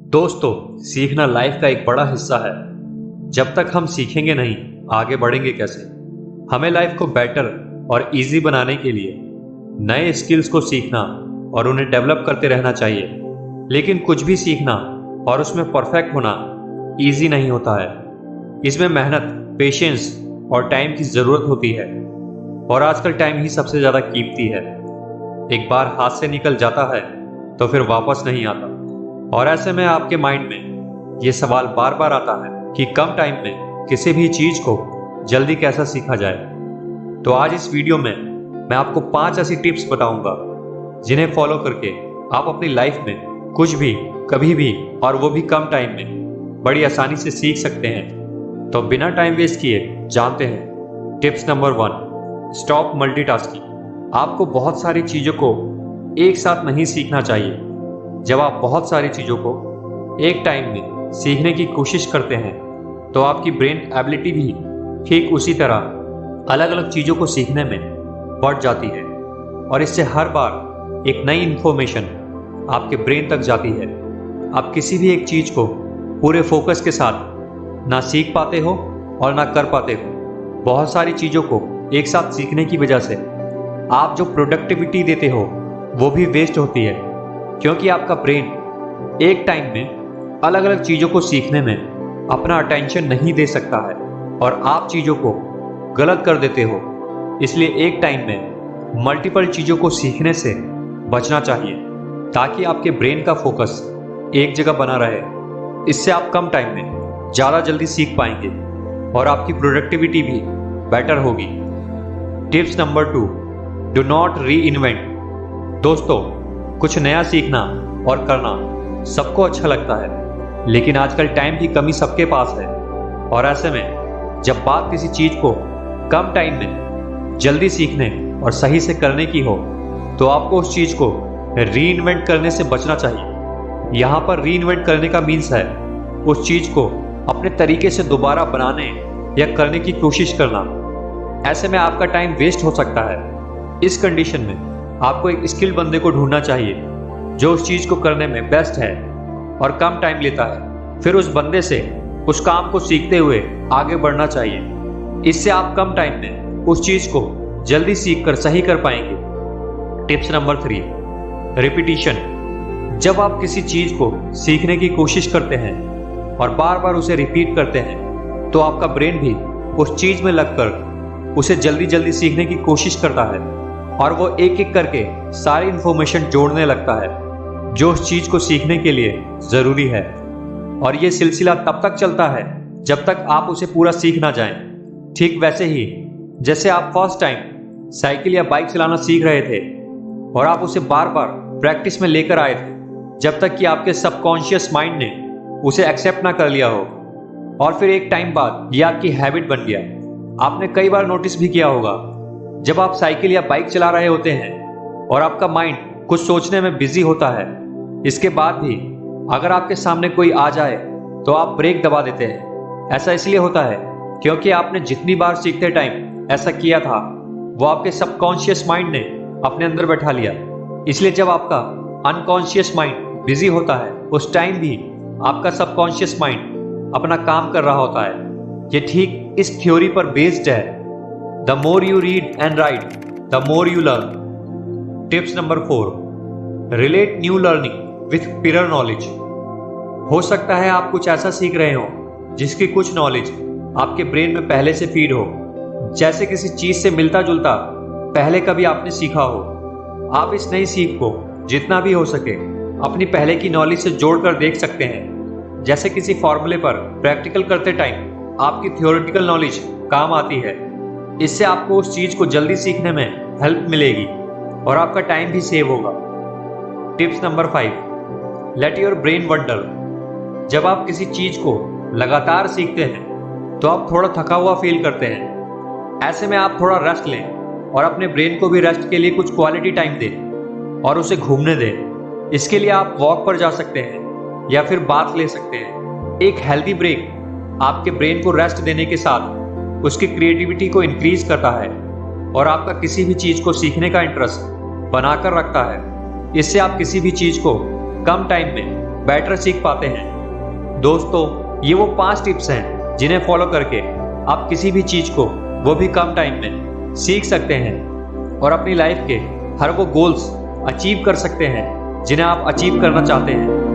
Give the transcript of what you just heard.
दोस्तों, सीखना लाइफ का एक बड़ा हिस्सा है। जब तक हम सीखेंगे नहीं, आगे बढ़ेंगे कैसे? हमें लाइफ को बेटर और इजी बनाने के लिए नए स्किल्स को सीखना और उन्हें डेवलप करते रहना चाहिए। लेकिन कुछ भी सीखना और उसमें परफेक्ट होना इजी नहीं होता है। इसमें मेहनत, पेशेंस और टाइम की ज़रूरत होती है। और आजकल टाइम ही सबसे ज़्यादा कीमती है। एक बार हाथ से निकल जाता है तो फिर वापस नहीं आता। और ऐसे में आपके माइंड में ये सवाल बार बार आता है कि कम टाइम में किसी भी चीज को जल्दी कैसे सीखा जाए। तो आज इस वीडियो में मैं आपको 5 ऐसी टिप्स बताऊंगा जिन्हें फॉलो करके आप अपनी लाइफ में कुछ भी, कभी भी और वो भी कम टाइम में बड़ी आसानी से सीख सकते हैं। तो बिना टाइम वेस्ट किए जानते हैं टिप्स नंबर 1, स्टॉप मल्टीटास्किंग। आपको बहुत सारी चीजों को एक साथ नहीं सीखना चाहिए। जब आप बहुत सारी चीज़ों को एक टाइम में सीखने की कोशिश करते हैं तो आपकी ब्रेन एबिलिटी भी ठीक उसी तरह अलग अलग चीज़ों को सीखने में बढ़ जाती है। और इससे हर बार एक नई इन्फॉर्मेशन आपके ब्रेन तक जाती है। आप किसी भी एक चीज़ को पूरे फोकस के साथ ना सीख पाते हो और ना कर पाते हो। बहुत सारी चीज़ों को एक साथ सीखने की वजह से आप जो प्रोडक्टिविटी देते हो वो भी वेस्ट होती है, क्योंकि आपका ब्रेन एक टाइम में अलग अलग चीज़ों को सीखने में अपना अटेंशन नहीं दे सकता है और आप चीज़ों को गलत कर देते हो। इसलिए एक टाइम में मल्टीपल चीज़ों को सीखने से बचना चाहिए ताकि आपके ब्रेन का फोकस एक जगह बना रहे। इससे आप कम टाइम में ज़्यादा जल्दी सीख पाएंगे और आपकी प्रोडक्टिविटी भी बेटर होगी। टिप्स नंबर 2, डू नॉट री इन्वेंट। दोस्तों, कुछ नया सीखना और करना सबको अच्छा लगता है, लेकिन आजकल टाइम की कमी सबके पास है। और ऐसे में जब बात किसी चीज को कम टाइम में जल्दी सीखने और सही से करने की हो तो आपको उस चीज को री इन्वेंट करने से बचना चाहिए। यहाँ पर री इन्वेंट करने का मीन्स है उस चीज को अपने तरीके से दोबारा बनाने या करने की कोशिश करना। ऐसे में आपका टाइम वेस्ट हो सकता है। इस कंडीशन में आपको एक स्किल्ड बंदे को ढूंढना चाहिए जो उस चीज को करने में बेस्ट है और कम टाइम लेता है। फिर उस बंदे से उस काम को सीखते हुए आगे बढ़ना चाहिए। इससे आप कम टाइम में उस चीज को जल्दी सीख कर सही कर पाएंगे। Tips number 3, repetition. जब आप किसी चीज को सीखने की कोशिश करते हैं और बार बार उसे रिपीट करते हैं तो आपका ब्रेन भी उस चीज में लगकर उसे जल्दी जल्दी सीखने की कोशिश करता है और वो एक एक करके सारी इंफॉर्मेशन जोड़ने लगता है जो उस चीज को सीखने के लिए जरूरी है। और ये सिलसिला तब तक चलता है जब तक आप उसे पूरा सीख ना जाएं। ठीक वैसे ही जैसे आप फर्स्ट टाइम साइकिल या बाइक चलाना सीख रहे थे और आप उसे बार बार प्रैक्टिस में लेकर आए थे जब तक कि आपके सबकॉन्शियस माइंड ने उसे एक्सेप्ट ना कर लिया हो। और फिर एक टाइम बाद ये आपकी हैबिट बन गया। आपने कई बार नोटिस भी किया होगा, जब आप साइकिल या बाइक चला रहे होते हैं और आपका माइंड कुछ सोचने में बिजी होता है, इसके बाद भी अगर आपके सामने कोई आ जाए तो आप ब्रेक दबा देते हैं। ऐसा इसलिए होता है क्योंकि आपने जितनी बार सीखते टाइम ऐसा किया था वो आपके सबकॉन्शियस माइंड ने अपने अंदर बैठा लिया। इसलिए जब आपका अनकॉन्शियस माइंड बिजी होता है उस टाइम भी आपका सबकॉन्शियस माइंड अपना काम कर रहा होता है। ये ठीक इस थ्योरी पर बेस्ड है, The more you read and write, the more you learn. Tips number 4, relate new learning with prior knowledge. हो सकता है आप कुछ ऐसा सीख रहे हो जिसकी कुछ नॉलेज आपके ब्रेन में पहले से फीड हो, जैसे किसी चीज से मिलता जुलता पहले कभी आपने सीखा हो। आप इस नई सीख को जितना भी हो सके अपनी पहले की नॉलेज से जोड़कर देख सकते हैं। जैसे किसी फॉर्मूले पर प्रैक्टिकल करते टाइम आपकी थियोरेटिकल नॉलेज काम आती है। इससे आपको उस चीज को जल्दी सीखने में हेल्प मिलेगी और आपका टाइम भी सेव होगा। Tips number 5, let your brain wonder. जब आप किसी चीज को लगातार सीखते हैं तो आप थोड़ा थका हुआ फील करते हैं। ऐसे में आप थोड़ा रेस्ट लें और अपने ब्रेन को भी रेस्ट के लिए कुछ क्वालिटी टाइम दें और उसे घूमने दें। इसके लिए आप वॉक पर जा सकते हैं या फिर बाथ ले सकते हैं। एक हेल्दी ब्रेक आपके ब्रेन को रेस्ट देने के साथ उसकी क्रिएटिविटी को इंक्रीज करता है और आपका किसी भी चीज को सीखने का इंटरेस्ट बनाकर रखता है। इससे आप किसी भी चीज को कम टाइम में बेटर सीख पाते हैं। दोस्तों, ये वो 5 टिप्स हैं जिन्हें फॉलो करके आप किसी भी चीज को, वो भी कम टाइम में, सीख सकते हैं और अपनी लाइफ के हर वो गोल्स अचीव कर सकते हैं जिन्हें आप अचीव करना चाहते हैं।